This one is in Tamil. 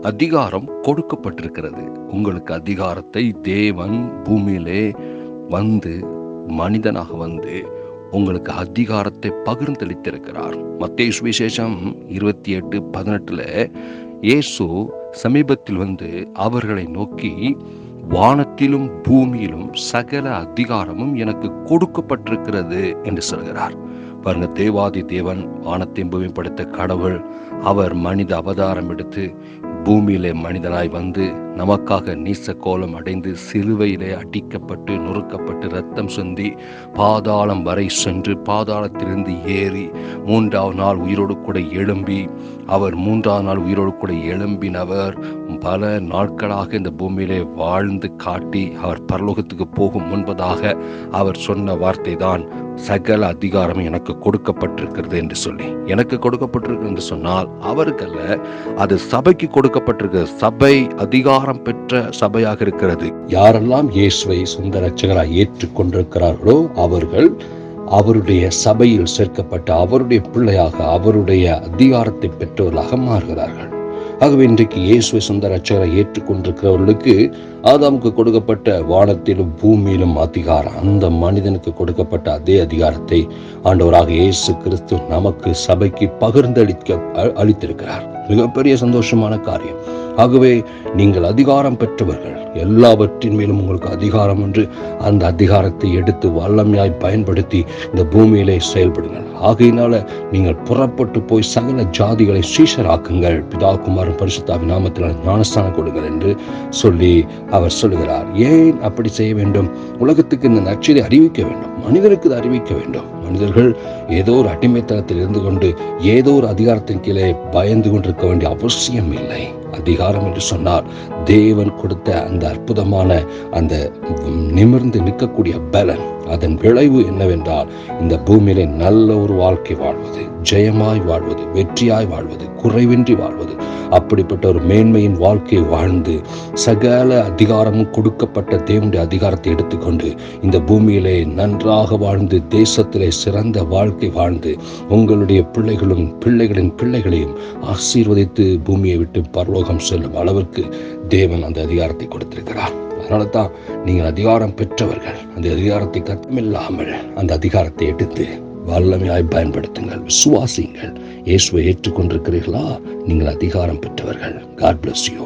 அதிகாரம் கொடுக்கப்பட்டிருக்கிறது. உங்களுக்கு அதிகாரத்தை தேவன் பூமியிலே வந்து மனிதனாக வந்து உங்களுக்கு அதிகாரத்தை பகிர்ந்தளித்திருக்கிறார். மத்தேயு சுவிசேஷம் 28:18 இயேசு சமீபத்தில் வந்து அவர்களை நோக்கி, வானத்திலும் பூமியிலும் சகல அதிகாரமும் எனக்கு கொடுக்கப்பட்டிருக்கிறது என்று சொல்கிறார். பாருங்க, தேவாதி தேவன் வானத்தையும் பூமி படைத்த கடவுள், அவர் மனித அவதாரம் எடுத்து பூமியிலே மனிதனாய் வந்து நமக்காக நீச கோலம் அடைந்து சிலுவையிலே அடிக்கப்பட்டு நொறுக்கப்பட்டு இரத்தம் சிந்தி பாதாளம் வரை சென்று பாதாளத்திலிருந்து ஏறி 3ஆவது நாள் உயிரோடு கூட எழும்பி, அவர் 3ஆவது நாள் உயிரோடு கூட எழும்பினவர் பல நாட்களாக இந்த பூமியிலே வாழ்ந்து காட்டி அவர் பரலோகத்துக்கு போகும் முன்பதாக அவர் சொன்ன வார்த்தை தான், சகல அதிகாரம் எனக்கு கொடுக்கப்பட்டிருக்கிறது என்று சொல்லி. எனக்கு கொடுக்கப்பட்டிருக்கு என்று சொன்னால் அவருக்கல்ல, அது சபைக்கு கொடுக்கப்பட்டிருக்கிறது. சபை அதிகாரம் பெற்ற சபையாக இருக்கிறது. யாரெல்லாம் இயேசுவை சொந்த இரட்சகராய் ஏற்றுக்கொண்டிருக்கிறார்களோ அவர்கள் அவருடைய சபையில் சேர்க்கப்பட்ட அவருடைய பிள்ளையாக அவருடைய அதிகாரத்தை பெற்றவர்களாக மாறுகிறார்கள். ஆகவே இன்றைக்கு இயேசுவை சொந்த இரட்சகராய் ஏற்றுக்கொண்டிருக்கிறவர்களுக்கு ஆதாமுக்கு கொடுக்கப்பட்ட வானத்திலும் பூமியிலும் அதிகாரம், அந்த மனிதனுக்கு கொடுக்கப்பட்ட அதே அதிகாரத்தை ஆண்டவராக இயேசு கிறிஸ்து நமக்கு சபைக்கு அளித்திருக்கிறார். மிகப்பெரிய சந்தோஷமான காரியம். ஆகவே நீங்கள் அதிகாரம் பெற்றவர்கள், எல்லாவற்றின் மேலும் உங்களுக்கு அதிகாரம் என்று அந்த அதிகாரத்தை எடுத்து வல்லமையாய் பயன்படுத்தி இந்த பூமியிலே செயல்படுங்கள். ஆகையினால நீங்கள் புறப்பட்டு போய் சகல ஜாதிகளை சீஷராக்குங்கள், பிதா குமாரன் பரிசுத்தாவின் நாமத்தில் ஞானஸ்தானம் கொடுங்கள் என்று சொல்லி அவர் சொல்லுகிறார். ஏன் அப்படி செய்ய வேண்டும்? உலகத்துக்கு இந்த நற்செய்தியை அறிவிக்க வேண்டும், மனிதனுக்கு இதை அறிவிக்க வேண்டும். மனிதர்கள் ஏதோ ஒரு அடிமைத்தனத்தில் இருந்து கொண்டு ஏதோ ஒரு அதிகாரத்தின் கீழே பயந்து கொண்டிருக்க வேண்டிய அவசியம் இல்லை. அதிகாரம் என்று சொன்னால் தேவன் கொடுத்த அந்த அற்புதமான அந்த நிமிர்ந்து நிற்கக்கூடிய பலன். அதன் விளைவு என்னவென்றால் இந்த பூமியிலே நல்ல ஒரு வாழ்க்கை வாழ்வது, ஜெயமாய் வாழ்வது, வெற்றியாய் வாழ்வது, குறைவின்றி வாழ்வது. அப்படிப்பட்ட ஒரு மேன்மையின் வாழ்க்கையை வாழ்ந்து சகல அதிகாரமும் கொடுக்கப்பட்ட தேவனுடைய அதிகாரத்தை எடுத்துக்கொண்டு இந்த பூமியிலே நன்றாக வாழ்ந்து தேசத்திலே சிறந்த வாழ்க்கை வாழ்ந்து உங்களுடைய பிள்ளைகளும் பிள்ளைகளின் பிள்ளைகளையும் ஆசீர்வதித்து பூமியை விட்டு பரலோகம் செல்லும் அளவிற்கு தேவன் அந்த அதிகாரத்தை கொடுத்திருக்கிறார். அதனால தான் நீங்கள் அதிகாரம் பெற்றவர்கள். அந்த அதிகாரத்தை கட்டமில்லாமல் அந்த அதிகாரத்தை எடுத்து வல்லமையாய் பயன்படுத்துங்கள், விசுவாசிங்கள். இயேசுவை ஏற்றுக்கொண்டிருக்கிறீர்களா? நீங்கள் அதிகாரம் பெற்றவர்கள். God bless you.